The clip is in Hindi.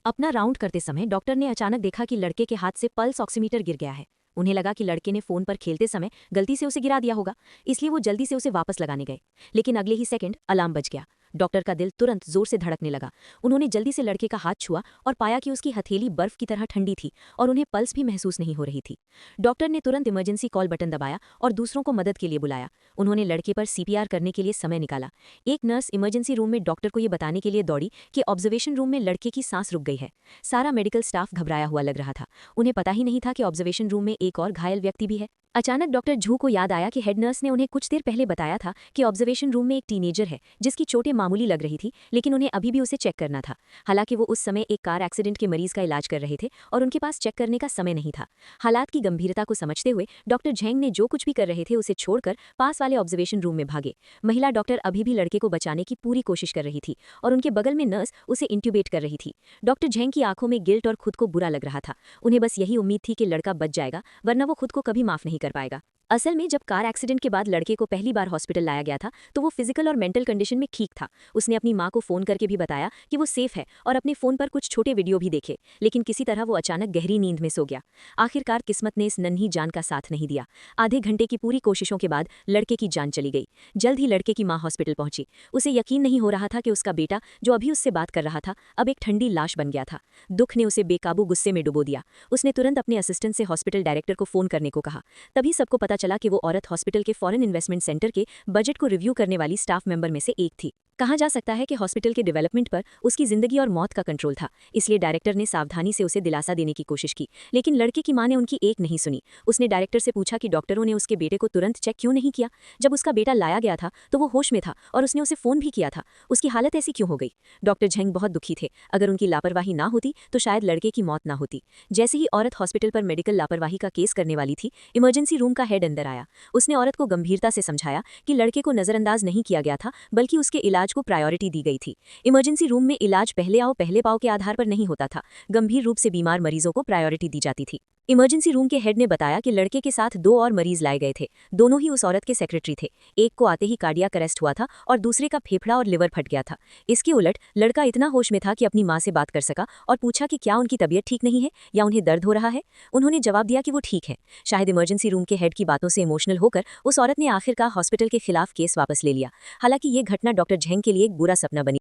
अपना राउंड करते समय डॉक्टर ने अचानक देखा कि लड़के के हाथ से पल्स ऑक्सीमीटर गिर गया है। उन्हें लगा कि लड़के ने फोन पर खेलते समय गलती से उसे गिरा दिया होगा, इसलिए वो जल्दी से उसे वापस लगाने गए। लेकिन अगले ही सेकंड अलार्म बज गया। डॉक्टर का दिल तुरंत जोर से धड़कने लगा। उन्होंने जल्दी से लड़के का हाथ छुआ और पाया कि उसकी हथेली बर्फ की तरह ठंडी थी और उन्हें पल्स भी महसूस नहीं हो रही थी। डॉक्टर ने तुरंत इमरजेंसी कॉल बटन दबाया और दूसरों को मदद के लिए बुलाया। उन्होंने लड़के पर सीपीआर करने के लिए समय निकाला। एक नर्स इमरजेंसी रूम में डॉक्टर को ये बताने के लिए दौड़ी कि ऑब्जर्वेशन रूम में लड़के की सांस रुक गई है। सारा मेडिकल स्टाफ घबराया हुआ लग रहा था। उन्हें पता ही नहीं था कि ऑब्जर्वेशन रूम में एक और घायल व्यक्ति भी है। अचानक डॉक्टर झू को याद आया कि हेड नर्स ने उन्हें कुछ देर पहले बताया था कि ऑब्जर्वेशन रूम में एक टीनेजर है जिसकी चोटें मामूली लग रही थी, लेकिन उन्हें अभी भी उसे चेक करना था। हालांकि वो उस समय एक कार एक्सीडेंट के मरीज का इलाज कर रहे थे और उनके पास चेक करने का समय नहीं था। हालात की गंभीरता को समझते हुए डॉक्टर झेंग ने जो कुछ भी कर रहे थे उसे छोड़कर पास वाले ऑब्जर्वेशन रूम में भागे। महिला डॉक्टर अभी भी लड़के को बचाने की पूरी कोशिश कर रही थी और उनके बगल में नर्स उसे इंट्यूबेट कर रही थी। डॉक्टर झेंग की आंखों में गिल्ट और खुद को बुरा लग रहा था। उन्हें बस यही उम्मीद थी कि लड़का बच जाएगा, वरना वो खुद को कभी माफ नहीं कर पाएगा। असल में जब कार एक्सीडेंट के बाद लड़के को पहली बार हॉस्पिटल लाया गया था तो वो फिजिकल और मेंटल कंडीशन में ठीक था। उसने अपनी मां को फोन करके भी बताया कि वो सेफ है और अपने फोन पर कुछ छोटे वीडियो भी देखे, लेकिन किसी तरह वो अचानक गहरी नींद में सो गया। आखिरकार किस्मत ने इस नन्ही जान का साथ नहीं दिया। आधे घंटे की पूरी कोशिशों के बाद लड़के की जान चली गई। जल्द ही लड़के की मां हॉस्पिटल पहुंची। उसे यकीन नहीं हो रहा था कि उसका बेटा, जो अभी उससे बात कर रहा था, अब एक ठंडी लाश बन गया था। दुख ने उसे बेकाबू गुस्से में डुबो दिया। उसने तुरंत अपने असिस्टेंट से हॉस्पिटल डायरेक्टर को फोन करने को कहा। तभी सबको पता चला कि वो औरत हॉस्पिटल के फॉरेन इन्वेस्टमेंट सेंटर के बजट को रिव्यू करने वाली स्टाफ मेंबर में से एक थी। कहा जा सकता है कि हॉस्पिटल के डेवलपमेंट पर उसकी जिंदगी और मौत का कंट्रोल था, इसलिए डायरेक्टर ने सावधानी से उसे दिलासा देने की कोशिश की, लेकिन लड़के की मां ने उनकी एक नहीं सुनी। उसने डायरेक्टर से पूछा कि डॉक्टरों ने उसके बेटे को तुरंत चेक क्यों नहीं किया। जब उसका बेटा लाया गया था तो वो होश में था और उसने उसे फोन भी किया था। उसकी हालत ऐसी क्यों हो गई? डॉक्टर झेंग बहुत दुखी थे। अगर उनकी लापरवाही ना होती तो शायद लड़के की मौत ना होती। जैसे ही औरत हॉस्पिटल पर मेडिकल लापरवाही का केस करने वाली थी, इमरजेंसी रूम का हेड अंदर आया। उसने औरत को गंभीरता से समझाया कि लड़के को नजरअंदाज नहीं किया गया था, बल्कि उसके इलाज को प्रायोरिटी दी गई थी। इमरजेंसी रूम में इलाज पहले आओ पहले पाओ के आधार पर नहीं होता था। गंभीर रूप से बीमार मरीजों को प्रायोरिटी दी जाती थी। इमरजेंसी रूम के हेड ने बताया कि लड़के के साथ दो और मरीज लाए गए थे। दोनों ही उस औरत के सेक्रेटरी थे। एक को आते ही कार्डियक अरेस्ट हुआ था और दूसरे का फेफड़ा और लिवर फट गया था। इसके उलट लड़का इतना होश में था कि अपनी मां से बात कर सका और पूछा कि क्या उनकी तबीयत ठीक नहीं है या उन्हें दर्द हो रहा है। उन्होंने जवाब दिया कि वो ठीक है। शायद इमरजेंसी रूम के हेड की बातों से इमोशनल होकर उस औरत ने आखिरकार हॉस्पिटल के खिलाफ केस वापस ले लिया। हालांकि ये घटना डॉक्टर झेंग के लिए एक बुरा सपना बनी।